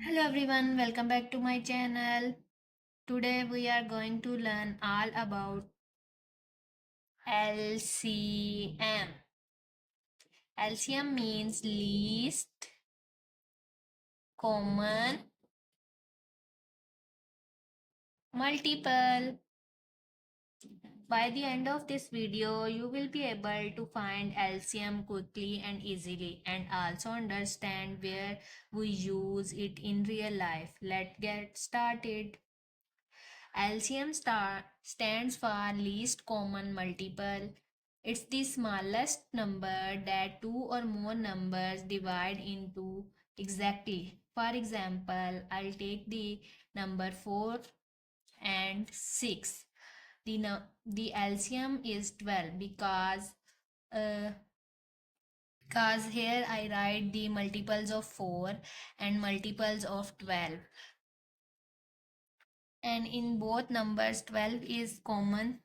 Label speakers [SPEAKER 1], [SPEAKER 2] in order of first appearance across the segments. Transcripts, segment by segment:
[SPEAKER 1] Hello everyone, welcome back to my channel. Today we are going to learn all about LCM. LCM means least common multiple. By the end of this video, you will be able to find LCM quickly and easily and also understand where we use it in real life. Let's get started. LCM stands for least common multiple. It's the smallest number that two or more numbers divide into exactly. For example, I'll take the number 4 and 6. The LCM is 12 uh, because here I write the multiples of 4 and multiples of 12, and in both numbers 12 is common.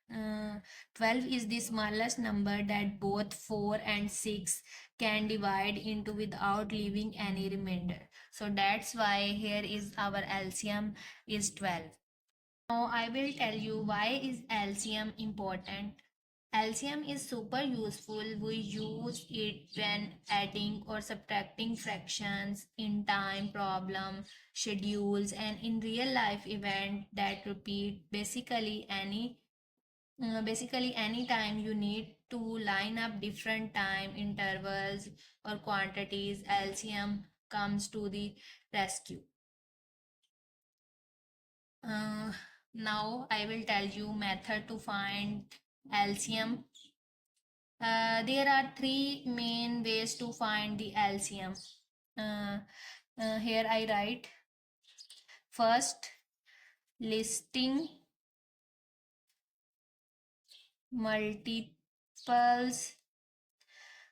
[SPEAKER 1] 12 is the smallest number that both 4 and 6 can divide into without leaving any remainder, so that's why here is our LCM is 12. Now I will tell you why is LCM important. LCM is super useful. We use it when adding or subtracting fractions in time problem, schedules, and in real life event that repeat. Basically any time you need to line up different time intervals or quantities, LCM comes to the rescue. Uh, Now I will tell you method to find LCM. There are three main ways to find the LCM. Uh, Here I write first listing multiples,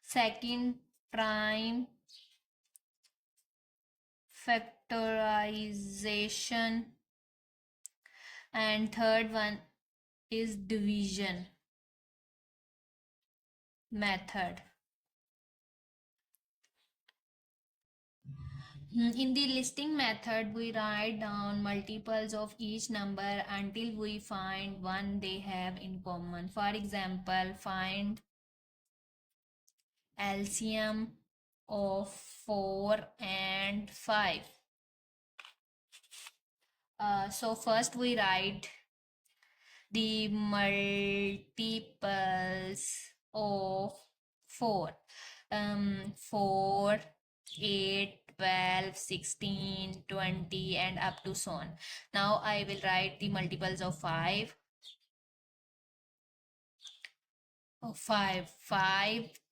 [SPEAKER 1] second prime factorization, and third one is division method. In the listing method, we write down multiples of each number until we find one they have in common. For example, find LCM of 4 and 5. So first we write the multiples of 4. 4, 8, 12, 16, 20, and up to so on. Now I will write the multiples of 5. 5,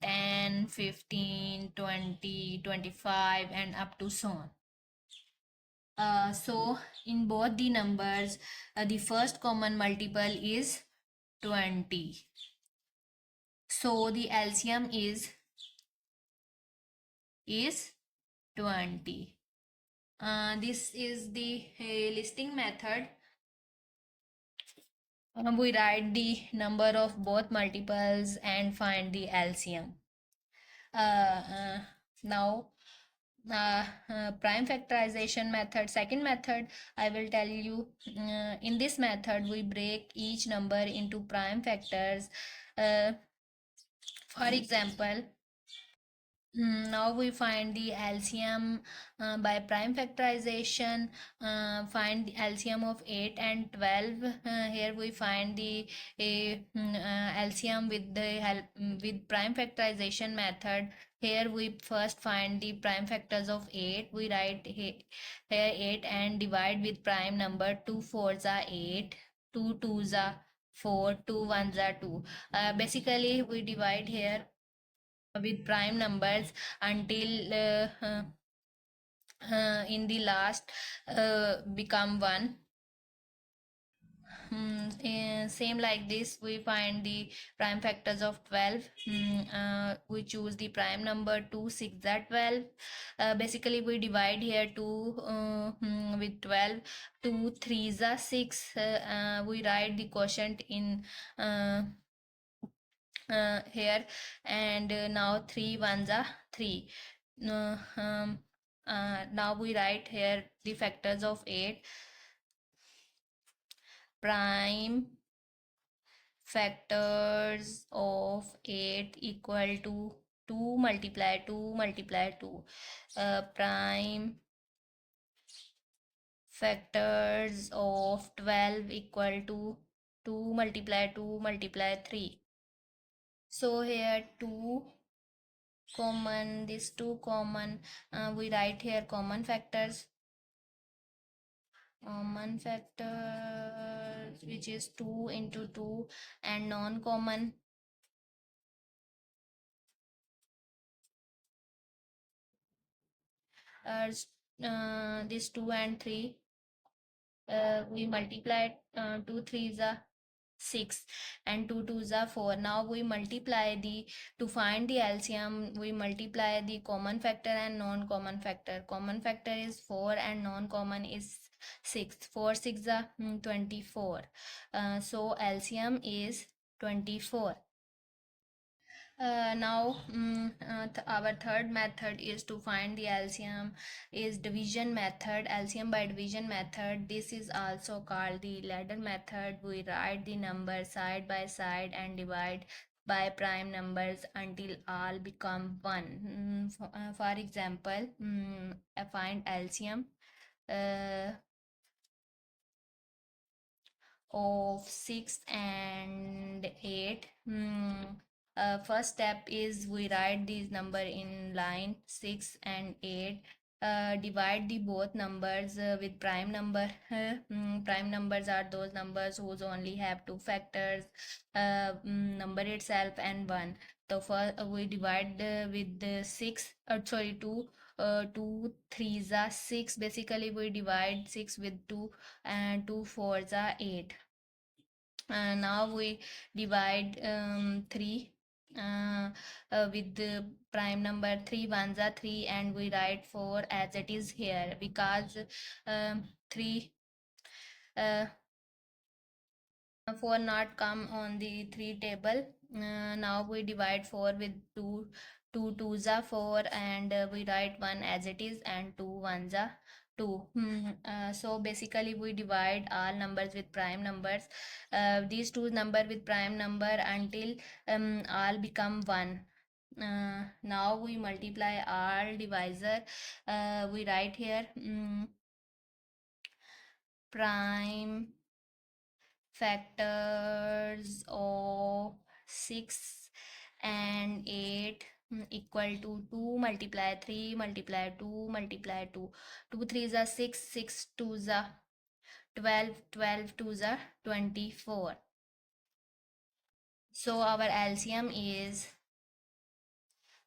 [SPEAKER 1] 10, 15, 20, 25, and up to so on. So in both the numbers, the first common multiple is 20. So the LCM is 20. This is the listing method. We write the number of both multiples and find the LCM. Now prime factorization method, second method, I will tell you. In this method we break each number into prime factors. For example, now we find the LCM by prime factorization. Find the LCM of 8 and 12. Here we find the LCM with the help with prime factorization method. Here we first find the prime factors of 8. We write here 8 and divide with prime number. 2 4s are 8, 2 2s are 4, 2 1s are 2. Basically we divide here with prime numbers until in the last become 1. Same like this we find the prime factors of 12. We choose the prime number 2 6 are 12. Basically we divide here 2 with 12. 2 3s are 6. We write the quotient in here, and now 3 1s are 3. Now we write here the factors of 8. Prime factors of 8 equal to 2 multiply 2 multiply 2. Prime factors of 12 equal to 2 multiply 2 multiply 3. So here 2 common, this 2 common, we write here common factors which is 2 into 2, and non-common this 2 and 3, we multiply 2 3s are 6 and 2 2s are 4. Now we multiply the, to find the LCM, we multiply the common factor and non-common factor. Common factor is 4 and non-common is 6. 4 6 are 24. So LCM is 24. Now our third method is to find the LCM, is division method, LCM by division method. This is also called the ladder method. We write the numbers side by side and divide by prime numbers until all become 1. For example, I find LCM uh, of 6 and 8. First step is we write these number in line 6 and 8. Divide the both numbers with prime number. Prime numbers are those numbers whose only have two factors, number itself and 1. So first we divide with the 6, sorry 2, 2 3s are 6. Basically we divide 6 with 2, and 2 4s are 8. And now we divide 3 uh, with the prime number. 3 ones are 3, and we write 4 as it is here, because 3 uh, 4 not come on the 3 table. Now we divide 4 with 2. 2 twos are 4, and we write 1 as it is, and 2 ones are 2. So basically we divide all numbers with prime numbers, these two number with prime number, until all become 1. Now we multiply all divisor. We write here prime factors of 6 and 8 equal to 2 multiply 3 multiply 2 multiply 2. 2 3s are 6, 6 2s are 12, 12 2s are 24. So our LCM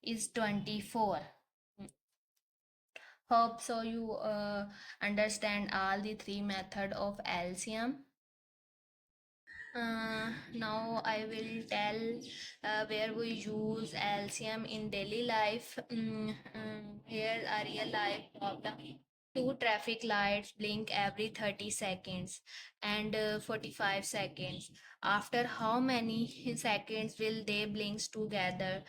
[SPEAKER 1] is 24. Hope so you understand all the three method of LCM. Now I will tell where we use LCM in daily life. Here a real life problem. Two traffic lights blink every 30 seconds and 45 seconds. After how many seconds will they blink together?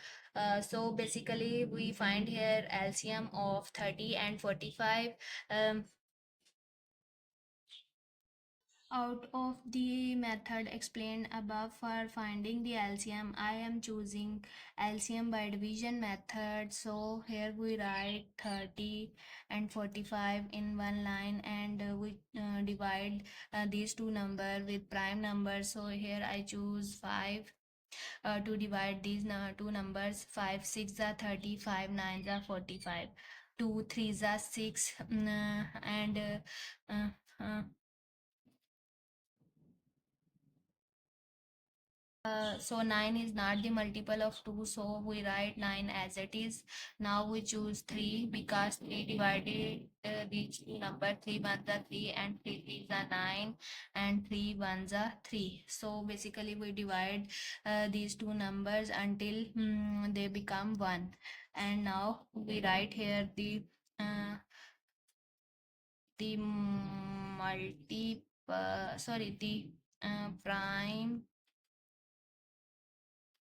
[SPEAKER 1] So basically we find here LCM of 30 and 45. Um, Out of the method explained above, for finding the LCM, I am choosing LCM by division method. So here we write 30 and 45 in one line, and we divide these two numbers with prime numbers. So here I choose 5 to divide these two numbers. 5 6 are 30, 5 9 are 45, 2 3 are 6, and uh, uh, so 9 is not the multiple of 2, so we write 9 as it is. Now we choose 3 because 3 divided these two number. 3 ones are 3 and 3 threes are 9 and 3 ones are 3. So basically we divide these two numbers until they become 1. And now we write here uh, the prime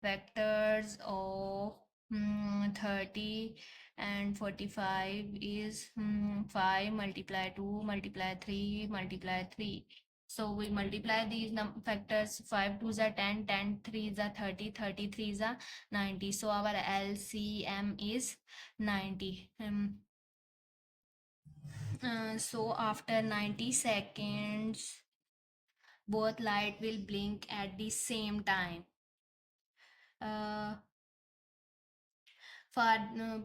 [SPEAKER 1] factors of 30 and 45 is 5 multiply 2 multiply 3 multiply 3. So we multiply these factors. 5 2s are 10, 10 3s are 30, 30 3s are 90. So our LCM is 90. So after 90 seconds, both light will blink at the same time. Uh, for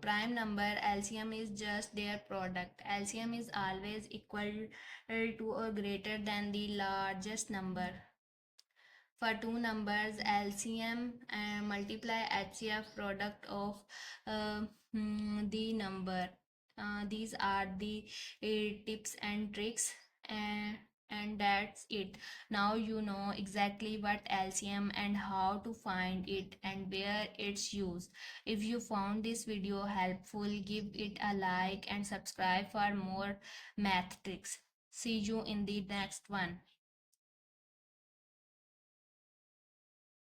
[SPEAKER 1] prime number, LCM is just their product. LCM is always equal to or greater than the largest number. For two numbers, LCM and multiply HCF product of the number. These are the tips and tricks, and that's it. Now you know exactly what LCM and how to find it and where it's used. If you found this video helpful, give it a like and subscribe for more math tricks. See you in the next one.